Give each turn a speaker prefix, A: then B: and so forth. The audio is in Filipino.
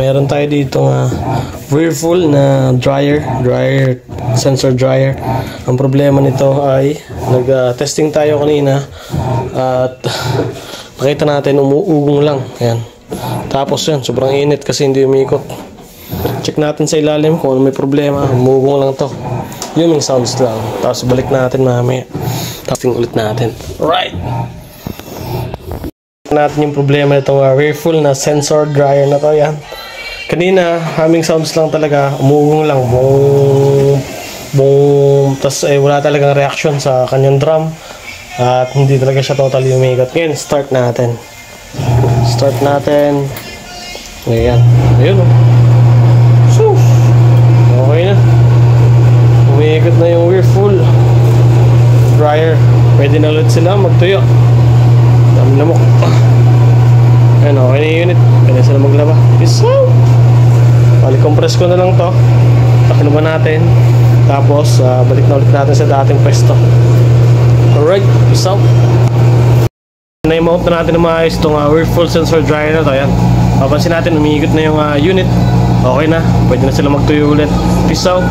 A: Meron tayo dito nga Whirlpool na dryer sensor dryer. Ang problema nito ay nag-testing tayo kanina at nakita natin umuugong lang. Ayan. Tapos yun, sobrang init kasi hindi umikot. Check natin sa ilalim kung ano may problema. Umuugong lang to. Yun yung sounds lang. Tapos balik natin mamaya. Testing ulit natin. Alright! Natin yung problema nitong Whirlpool na sensor dryer na to. Yan. Kanina, humming sounds lang talaga, umuugong lang, boom, boom, tapos wala talagang reaction sa kanyang drum at hindi talaga siya totally umiikot. Ngayon, start natin. Ayan, ayun o. So, okay na. Umiikot na yung Whirlpool dryer. Pwede na ulit sila magtuyo. Dami lamok. Ayan, okay na yung unit. Pwede sila maglaba. Peace out! Compress ko na lang to. Taklo ba natin? Tapos balik na ulit natin sa dating pwesto. Alright, peace out. Na-mount na natin na maayos itong Whirlpool sensor dryer na to. Ayan. Papansin natin, umiikot na yung unit. Okay na, pwede na sila magtuyo ulit. Peace out.